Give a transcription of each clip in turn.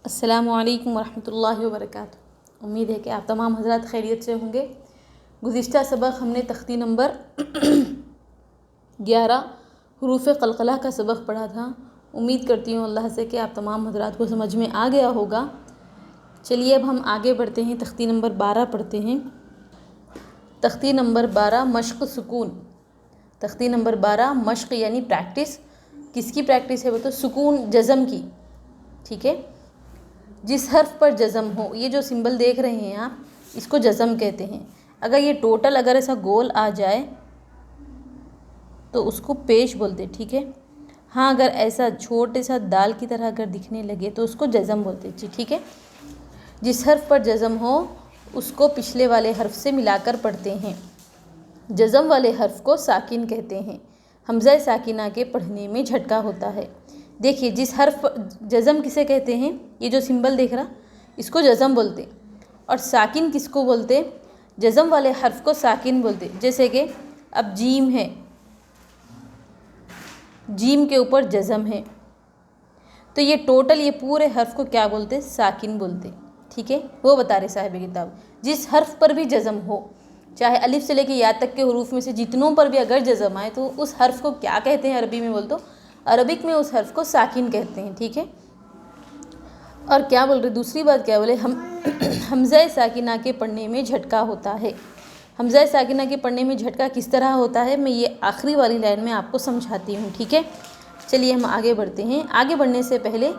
السلام علیکم ورحمۃ اللہ وبرکاتہ۔ امید ہے کہ آپ تمام حضرات خیریت سے ہوں گے۔ گزشتہ سبق ہم نے تختی نمبر 11 حروف قلقلہ کا سبق پڑھا تھا۔ امید کرتی ہوں اللہ سے کہ آپ تمام حضرات کو سمجھ میں آ گیا ہوگا۔ چلیے اب ہم آگے بڑھتے ہیں، تختی نمبر 12 پڑھتے ہیں۔ تختی نمبر 12 مشق سکون۔ تختی نمبر 12 مشق یعنی پریکٹس۔ کس کی پریکٹس ہے؟ وہ تو سکون، جزم کی، ٹھیک ہے۔ جس حرف پر جزم ہو، یہ جو سمبل دیکھ رہے ہیں آپ، اس کو جزم کہتے ہیں۔ اگر یہ ٹوٹل اگر ایسا گول آ جائے تو اس کو پیش بولتے، ٹھیک ہے۔ ہاں اگر ایسا چھوٹے سا دال کی طرح اگر دکھنے لگے تو اس کو جزم بولتے، ٹھیک ہے۔ جس حرف پر جزم ہو اس کو پچھلے والے حرف سے ملا کر پڑھتے ہیں۔ جزم والے حرف کو ساکن کہتے ہیں۔ حمزہ ساکنہ کے پڑھنے میں جھٹکا ہوتا ہے۔ دیکھیے جس حرف جزم کسے کہتے ہیں؟ یہ جو سمبل دیکھ رہا، اس کو جزم بولتے۔ اور ساکن کس کو بولتے؟ جزم والے حرف کو ساکن بولتے۔ جیسے کہ اب جیم ہے، جیم کے اوپر جزم ہے، تو یہ ٹوٹل یہ پورے حرف کو کیا بولتے؟ ساکن بولتے، ٹھیک ہے۔ وہ بتا رہے صاحب کتاب، جس حرف پر بھی جزم ہو، چاہے الف سے لے کے یا تک کے حروف میں سے جتنوں پر بھی اگر جزم آئے تو اس حرف کو کیا کہتے ہیں عربی میں؟ بول تو عربک میں اس حرف کو ساکن کہتے ہیں، ٹھیک ہے۔ اور کیا بول رہے؟ دوسری بات کیا بولے؟ حمزہ ساکنہ کے پڑھنے میں جھٹکا ہوتا ہے۔ حمزہ ساکنہ کے پڑھنے میں جھٹکا کس طرح ہوتا ہے؟ میں یہ آخری والی لائن میں آپ کو سمجھاتی ہوں، ٹھیک ہے۔ چلیے ہم آگے بڑھتے ہیں۔ آگے بڑھنے سے پہلے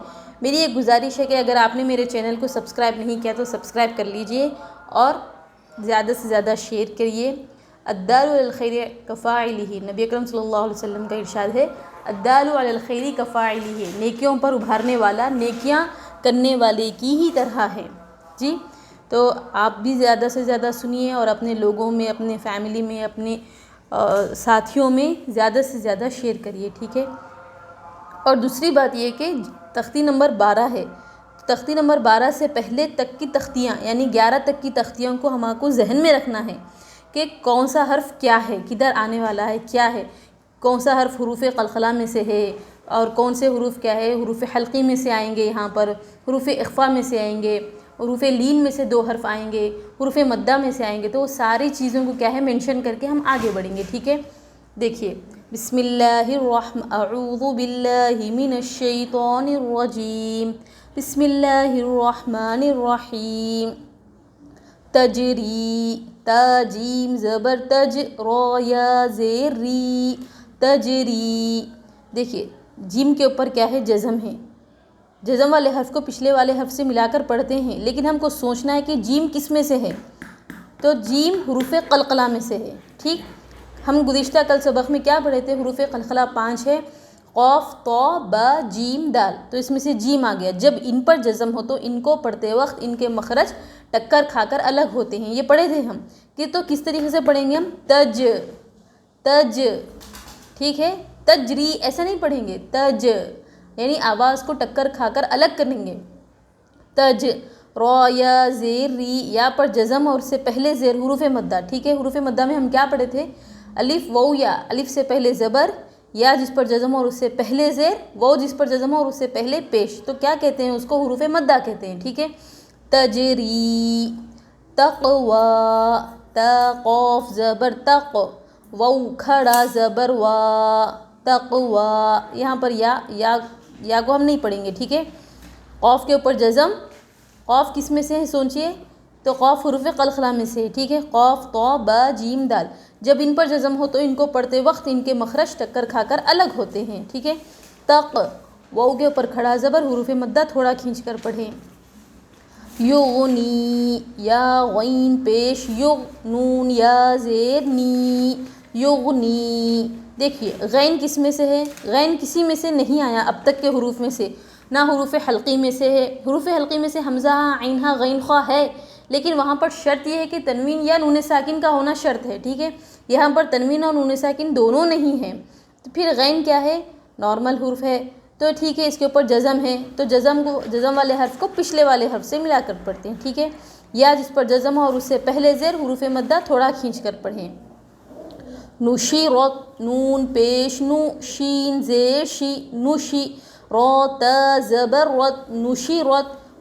میری ایک گزارش ہے کہ اگر آپ نے میرے چینل کو سبسکرائب نہیں کیا تو سبسکرائب کر لیجئے اور زیادہ سے زیادہ شیئر کریے۔ الدال علی الخیر کفاعلہ، نبی اکرم صلی اللہ علیہ وسلم کا ارشاد ہے، الدال علی الخیر کفاعلہ، نیکیوں پر ابھارنے والا نیکیاں کرنے والے کی ہی طرح ہے، جی۔ تو آپ بھی زیادہ سے زیادہ سنیے اور اپنے لوگوں میں، اپنے فیملی میں، اپنے ساتھیوں میں زیادہ سے زیادہ شیئر کریے، ٹھیک ہے۔ اور دوسری بات یہ کہ تختی نمبر 12 ہے، تختی نمبر 12 سے پہلے تک کی تختیاں یعنی 11 تک کی تختیوں کو ہم کو ذہن میں رکھنا ہے کہ کون سا حرف کیا ہے، کدھر آنے والا ہے، کیا ہے، کون سا حرف حروف قلقلہ میں سے ہے اور کون سے حروف کیا ہے، حروف حلقی میں سے آئیں گے، یہاں پر حروف اخفا میں سے آئیں گے، حروف لین میں سے 2 حرف آئیں گے، حروف مدہ میں سے آئیں گے، تو وہ ساری چیزوں کو کیا ہے مینشن کر کے ہم آگے بڑھیں گے، ٹھیک ہے۔ دیکھیے بسم اللہ الرحمن، اعوذ باللہ من الشیطان الرجیم، بسم اللہ الرحمن الرحیم، تجری، تا جیم زبر تج، را یا زیر ری، تجری۔ دیکھیے جیم کے اوپر کیا ہے؟ جزم ہے۔ جزم والے حرف کو پچھلے والے حرف سے ملا کر پڑھتے ہیں، لیکن ہم کو سوچنا ہے کہ جیم کس میں سے ہے، تو جیم حروف قلقلہ میں سے ہے، ٹھیک۔ ہم گزشتہ کل سبق میں کیا پڑھے تھے؟ حروف قلقلہ 5 ہے، قاف، طا، با، جیم، دال، تو اس میں سے جیم آ گیا۔ جب ان پر جزم ہو تو ان کو پڑھتے وقت ان کے مخرج ٹکر کھا کر الگ ہوتے ہیں، یہ پڑھے تھے ہم کہ تو کس طریقے سے پڑھیں گے ہم؟ تج، تج، ٹھیک ہے۔ تجری ایسا نہیں پڑھیں گے، تج یعنی آواز کو ٹکر کھا کر الگ کریں گے، تج۔ را یا زیر ری، یا پر جزم اور اس سے پہلے زیر، حروف مدہ، ٹھیک ہے۔ حروف مدہ میں ہم کیا پڑھے تھے؟ الف، واو، یا، الف سے پہلے زبر، یا جس پر جزم اور اس سے پہلے زیر، واو جس پر جزم اور اس سے پہلے پیش، تو کیا کہتے ہیں اس کو؟ حروف مدہ کہتے ہیں، ٹھیک ہے۔ تجری، تقوی، تا قاف زبر تق، واو کھڑا زبر وا، تقوی۔ یہاں پر یا کو ہم نہیں پڑھیں گے، ٹھیک ہے۔ قاف کے اوپر جزم، قاف کس میں سے ہے سوچئے؟ تو قاف حروف قلقلہ میں سے ہے، ٹھیک ہے۔ قاف، طا، با، جیم، دال، جب ان پر جزم ہو تو ان کو پڑھتے وقت ان کے مخرج ٹکر کھا کر الگ ہوتے ہیں، ٹھیک ہے۔ تق، واو کے اوپر کھڑا زبر، حروف مدہ تھوڑا کھینچ کر پڑھیں۔ یغنی، یا غین پیش، نون یا زیر نی، یغنی۔ دیکھیے غین کس میں سے ہے؟ غین کسی میں سے نہیں آیا اب تک کے حروف میں سے، نہ حروف حلقی میں سے ہے۔ حروف حلقی میں سے حمزہ، عین، غین، خا ہے، لیکن وہاں پر شرط یہ ہے کہ تنوین یا نون ساکن کا ہونا شرط ہے، ٹھیک ہے۔ یہاں پر تنوین اور نون ساکن دونوں نہیں ہیں، تو پھر غین کیا ہے؟ نارمل حرف ہے، تو ٹھیک ہے، اس کے اوپر جزم ہے، تو جزم والے حرف کو پچھلے والے حرف سے ملا کر پڑھتے ہیں، ٹھیک ہے۔ یا جس پر جزم ہو اور اس سے پہلے زیر، حروف مدہ تھوڑا کھینچ کر پڑھیں۔ نشرت، نون پیش، نو، شین زیر شی، نشی، را، تا زبر رت، نشرت،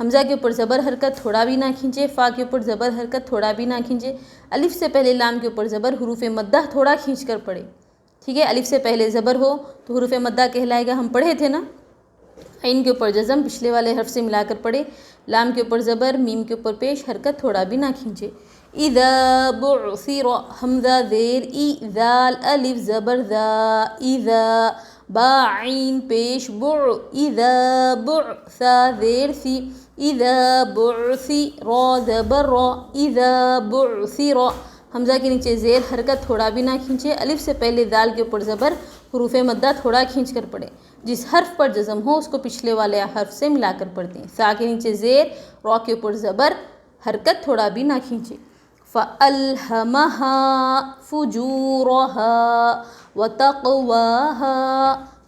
حمزہ کے اوپر زبر حرکت تھوڑا بھی نہ کھینچے، فا کے اوپر زبر حرکت تھوڑا بھی نہ کھینچے، الف سے پہلے لام کے اوپر زبر حروف مدہ تھوڑا کھینچ کر پڑھے، ٹھیک ہے۔ الف سے پہلے زبر ہو تو حروف مدہ کہلائے گا، ہم پڑھے تھے نا۔ عین کے اوپر جزم پچھلے والے حرف سے ملا کر پڑھے، لام کے اوپر زبر، میم کے اوپر پیش حرکت تھوڑا بھی نہ کھینچے۔ اذا بعثر حمزہ زیر ای، ذال الف زبر ذا، اذا با عین پیش بع، اذا بعثا زیر سی، اذا بعثی را زبر را، اذا بعثر حمزہ کے نیچے زیر حرکت تھوڑا بھی نہ کھینچے، الف سے پہلے ذال کے اوپر زبر حروف مدہ تھوڑا کھینچ کر پڑھے، جس حرف پر جزم ہو اس کو پچھلے والے حرف سے ملا کر پڑھتے ہیں۔ سا کے نیچے زیر، را کے اوپر زبر حرکت تھوڑا بھی نہ کھینچے۔ فَأَلْهَمَهَا فُجُورَهَا وَتَقْوَاهَا،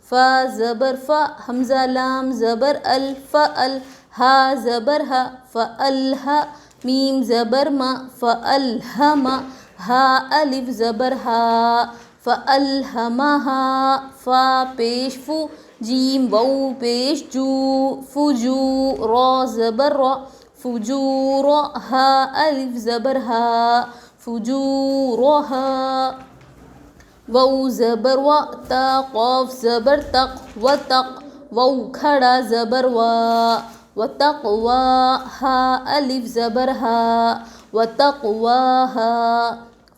فا زبر فا، حمزہ لام زبر ال، فَأَل، ہا زبر ہا، فَأَلْهَا، میم زبر ما، فَأَلْهَمَا، ہا الف زبر ہا، فَأَلْهَمَهَا، فا پیش فو، جیم واو پیش جو، فجو، را زبر را، فجورا، ہا الف زبر ہا، فجورها، واو زبر وا، تا قاف زبر تق، وتق، واو کھڑا زبر وا، وتقوا، ہا الف زبر ہا، وتقواها،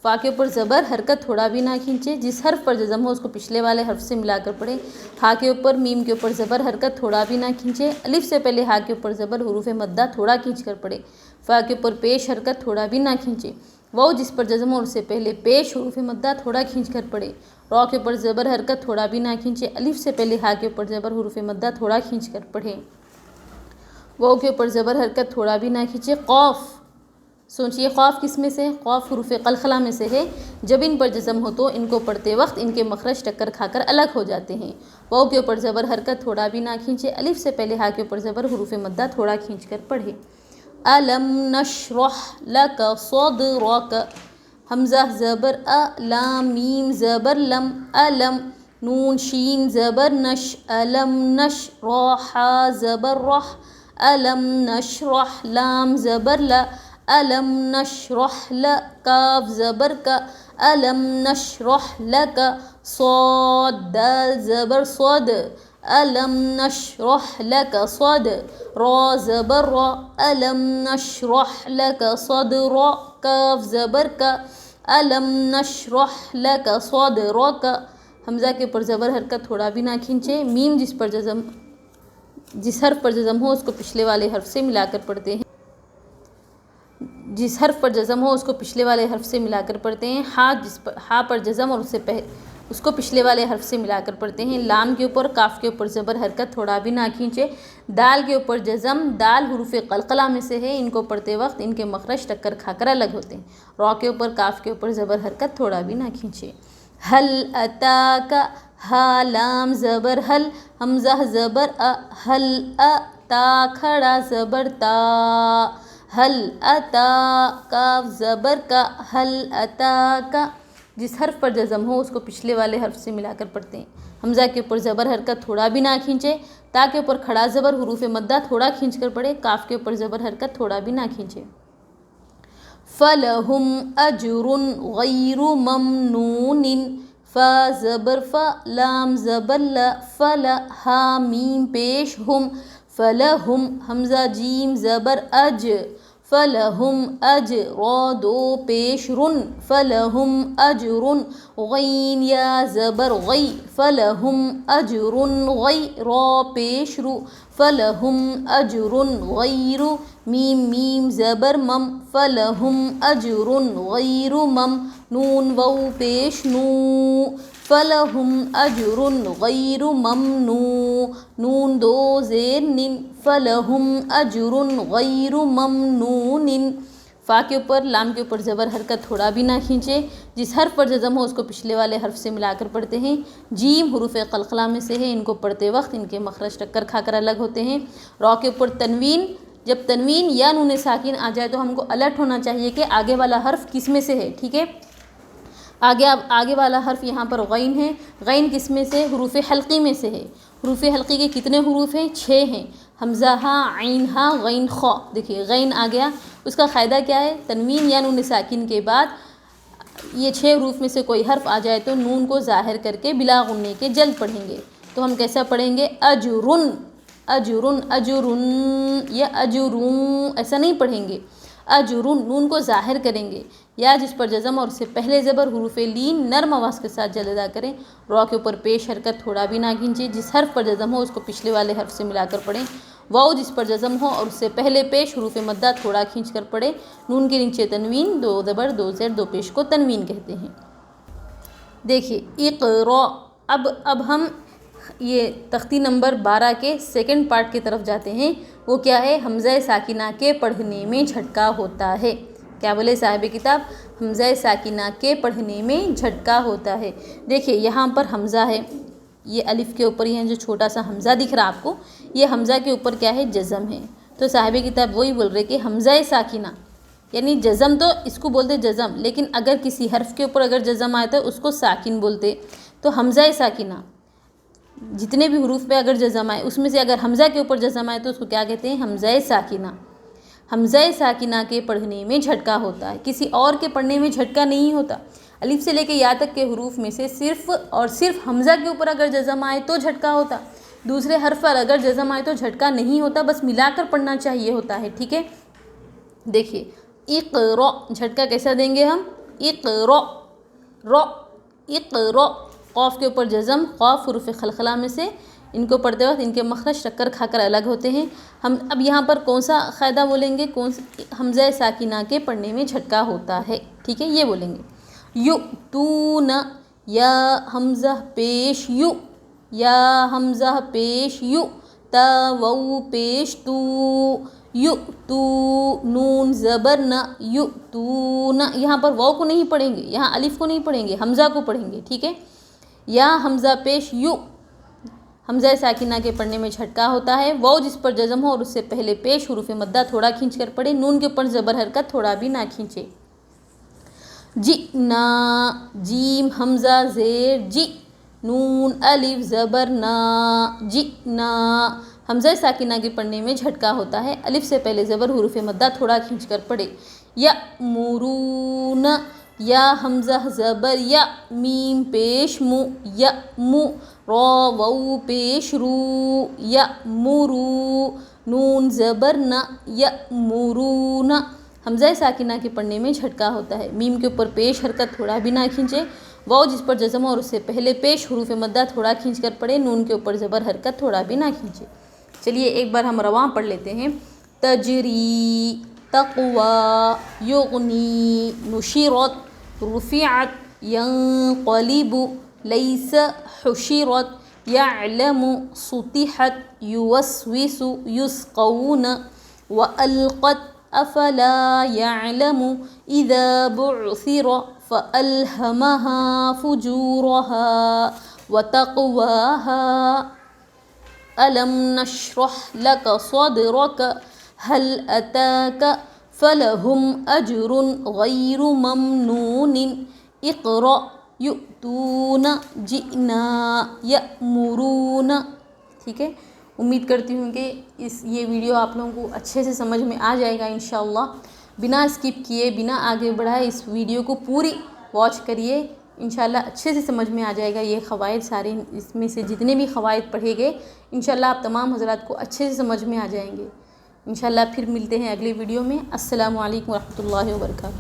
فا کے اوپر زبر حرکت تھوڑا بھی نہ کھینچے، جس حرف پر جزم ہو اس کو پچھلے والے حرف سے ملا کر پڑھے۔ ہا کے اوپر، میم کے اوپر زبر حرکت تھوڑا بھی نہ کھینچے، الف سے پہلے ہا کے اوپر زبر حروف مدہ تھوڑا کھینچ کر پڑھے، فا کے اوپر پیش حرکت تھوڑا بھی نہ کھینچے، واو جس پر جزم ہو اس سے پہلے پیش حروف مدہ تھوڑا کھینچ کر پڑھے، را کے اوپر زبر حرکت تھوڑا بھی نہ کھینچے، الف سے پہلے ہا کے اوپر زبر حروف مدہ تھوڑا کھینچ کر پڑھے، واو کے اوپر زبر حرکت تھوڑا بھی نہ کھینچے۔ قاف، سوچئے قاف کس میں سے؟ قاف حروف قلقلہ میں سے ہے، جب ان پر جزم ہو تو ان کو پڑھتے وقت ان کے مخرج ٹکر کھا کر الگ ہو جاتے ہیں۔ واو کے اوپر زبر حرکت تھوڑا بھی نہ کھینچے، الف سے پہلے ہا کے اوپر زبر حروف مدہ تھوڑا کھینچ کر پڑھے۔ الم نشرح لک صدرک، حمزہ زبر ا، لام میم زبر لم، الم، نون شین زبر نش، الم نش، را حا زبر رح، الم نشرح، لام زبر لا، الم نشرح لک، کاف زبر کا، الم نشرح لک، صاد دال زبر صد، الم نشرح لک صد، را زبر را، الم نشرح لک صدرا، کاف زبر کا، الم نشرح لک صدرک، حمزہ کے اوپر زبر حرکت تھوڑا بھی نہ کھینچے، میم جس حرف پر جزم ہو اس کو پچھلے والے حرف سے ملا کر پڑھتے ہیں، جس حرف پر جزم ہو اس کو پچھلے والے حرف سے ملا کر پڑھتے ہیں۔ ہا پر جزم اور اس کو پچھلے والے حرف سے ملا کر پڑھتے ہیں۔ لام کے اوپر، کاف کے اوپر زبر حرکت تھوڑا بھی نہ کھینچے، دال کے اوپر جزم، دال حروف قلقلہ میں سے ہے، ان کو پڑھتے وقت ان کے مخرج ٹکر کھا کر الگ ہوتے ہیں۔ را کے اوپر، کاف کے اوپر زبر حرکت تھوڑا بھی نہ کھینچے۔ حل اتاک، ہا لام زبر حل، حمزہ زبر ا، حل ا، تا کھڑا زبر تا، حل اتا، کاف زبر کا، حل اتاک، جس حرف پر جزم ہو اس کو پچھلے والے حرف سے ملا کر پڑھتے ہیں۔ حمزہ کے اوپر زبر حرکت تھوڑا بھی نہ کھینچے، تا کے اوپر کھڑا زبر حروف مدہ تھوڑا کھینچ کر پڑھے، کاف کے اوپر زبر حرکت تھوڑا بھی نہ کھینچے۔ فَلَهُمْ أَجْرٌ غَيْرُ مَمْنُونٍ، فا زبر فا، لام زبر لا، فلا، ہا میم پیش ہم، فَلَهُمْ، حمزہ جیم زبر اج، فَلَهُمْ اج، را دو پیش رن، فَلَهُمْ اجر، غین یا زبر غی، فَلَهُمْ اجر غی، را پیش رو، فَلَهُمْ اجر غیر، میم زبر مم، فَلَهُمْ اجر غیر مم، نون واو پیش نو، فَلَهُمْ اجر غیر ممنون، نون دو زیر نن، فَلَهُمْ اجر غیر ممنون، فا کے اوپر، لام کے اوپر زبر حرکت تھوڑا بھی نہ کھینچے، جس حرف پر جزم ہو اس کو پچھلے والے حرف سے ملا کر پڑھتے ہیں۔ جیم حروف قلقلہ میں سے ہے، ان کو پڑھتے وقت ان کے مخرج ٹکر کھا کر الگ ہوتے ہیں۔ را کے اوپر تنوین، جب تنوین یا نون ساکن آ جائے تو ہم کو الرٹ ہونا چاہیے کہ آگے والا حرف کس میں سے ہے، ٹھیک ہے۔ آگے والا حرف یہاں پر غین ہے، غین کس میں سے؟ حروف حلقی میں سے ہے، حروف حلقی کے کتنے حروف ہیں؟ 6 ہیں۔ حمزہ ہا، عین ہا، غین خا۔ دیکھیے غین آ گیا، اس کا قاعدہ کیا ہے؟ تنوین یا نون ساکن کے بعد یہ 6 حروف میں سے کوئی حرف آ جائے تو نون کو ظاہر کر کے بلا غنّے کے جلد پڑھیں گے۔ تو ہم کیسا پڑھیں گے؟ اجرن، اجرن، اجرن یا اجرون، ایسا نہیں پڑھیں گے۔ اجرن، نون کو ظاہر کریں گے، یا جس پر جزم اور اس سے پہلے زبر حروف لین نرم آواز کے ساتھ جلد ادا کریں۔ را کے اوپر پیش حرکت تھوڑا بھی نہ کھینچے، جس حرف پر جزم ہو اس کو پچھلے والے حرف سے ملا کر پڑھیں۔ واؤ جس پر جزم ہو اور اس سے پہلے پیش حروف مدہ تھوڑا کھینچ کر پڑھیں۔ نون کے نیچے تنوین، 2 زبر 2 زیر 2 پیش کو تنوین کہتے ہیں۔ دیکھیے اقرا، اب ہم یہ تختی نمبر 12 کے سیکنڈ پارٹ کی طرف جاتے ہیں۔ وہ کیا ہے؟ حمزہ ساکنہ کے پڑھنے میں جھٹکا ہوتا ہے۔ کیا بولے صاحب کتاب؟ حمزہ ساکنہ کے پڑھنے میں جھٹکا ہوتا ہے۔ دیکھیے یہاں پر حمزہ ہے، یہ الف کے اوپر یہ جو چھوٹا سا حمزہ دکھ رہا آپ کو، یہ حمزہ کے اوپر کیا ہے؟ جزم ہے۔ تو صاحب کتاب وہی بول رہے کہ حمزہ ساکنہ یعنی جزم، تو اس کو بولتے جزم، لیکن اگر کسی حرف کے اوپر اگر جزم آئے تو اس کو ساکن بولتے۔ تو حمزہ ساکنہ جتنے بھی حروف پہ اگر جزم آئے اس میں سے اگر حمزہ کے اوپر جزم آئے تو اس کو کیا کہتے ہیں؟ حمزہ ساکنہ۔ حمزہ ساکنہ کے پڑھنے میں جھٹکا ہوتا ہے، کسی اور کے پڑھنے میں جھٹکا نہیں ہوتا۔ الف سے لے کے یا تک کے حروف میں سے صرف اور صرف حمزہ کے اوپر اگر جزم آئے تو جھٹکا ہوتا، دوسرے حرف پر اگر جزم آئے تو جھٹکا نہیں ہوتا، بس ملا کر پڑھنا چاہیے ہوتا ہے، ٹھیک ہے؟ دیکھیے اقرا، جھٹکا کیسا دیں گے ہم؟ اقرا، را، اقرا، قاف کے اوپر جزم، قاف حروف خلخلہ میں سے، ان کو پڑھتے وقت ان کے مخرج شکر کھا کر الگ ہوتے ہیں۔ ہم اب یہاں پر کون سا قاعدہ بولیں گے؟ حمزہ ساکنہ کے پڑھنے میں جھٹکا ہوتا ہے، ٹھیک ہے؟ یہ بولیں گے یؤتون، یا حمزہ پیش یو، یا حمزہ پیش یو، تا واو پیش تو، یؤتو، نون زبر نہ، یؤتون، یہاں پر واو کو نہیں پڑھیں گے، یہاں الف کو نہیں پڑھیں گے، حمزہ کو پڑھیں گے، ٹھیک ہے؟ یا حمزہ پیش یو، حمزہ ساکنہ کے پڑھنے میں جھٹکا ہوتا ہے۔ واو جس پر جزم ہو اور اس سے پہلے پیش حروف مدہ تھوڑا کھینچ کر پڑھے، نون کے اوپر زبر حرکت تھوڑا بھی نہ کھینچے۔ جئنا، جیم حمزہ زیر جی، نون الف زبر نا، جئنا، حمزہ ساکنہ کے پڑھنے میں جھٹکا ہوتا ہے، الف سے پہلے زبر حروف مدہ تھوڑا کھینچ کر پڑھے۔ یأمرون، یا حمزہ زبر یا، میم پیش مو، یأمو، را واو پیش رو، یأمرو، نون زبر نا، یأمرون، حمزہ ساکنہ کے پڑھنے میں جھٹکا ہوتا ہے، میم کے اوپر پیش حرکت تھوڑا بھی نہ کھینچے، واو جس پر جزم اور اس سے پہلے پیش حروف مدہ تھوڑا کھینچ کر پڑھے، نون کے اوپر زبر حرکت تھوڑا بھی نہ کھینچے۔ چلیے ایک بار ہم رواں پڑھ لیتے ہیں۔ تجری، تقوی، یغنی، نشرت، رفعت، ینقلب، لیس، حشرت، یعلم، سطحت، یوسوس، یسقون، وألقت، أفلا يعلم، إذا بعثر، فألهمها فجورها وتقواها، ألم نشرح لك صدرك، هل أتاك، فلهم أجر غير ممنون، اقرأ، يؤتون، جئنا، يأمرون، ٹھیک ہے؟ امید کرتی ہوں کہ یہ ویڈیو آپ لوگوں کو اچھے سے سمجھ میں آ جائے گا انشاءاللہ۔ بنا اسکپ کیے، بنا آگے بڑھائے اس ویڈیو کو پوری واچ کریے، انشاءاللہ اچھے سے سمجھ میں آ جائے گا یہ قواعد سارے، اس میں سے جتنے بھی قواعد پڑھے گئے انشاءاللہ آپ تمام حضرات کو اچھے سے سمجھ میں آ جائیں گے۔ انشاءاللہ پھر ملتے ہیں اگلی ویڈیو میں۔ السلام علیکم ورحمۃ اللہ وبرکاتہ۔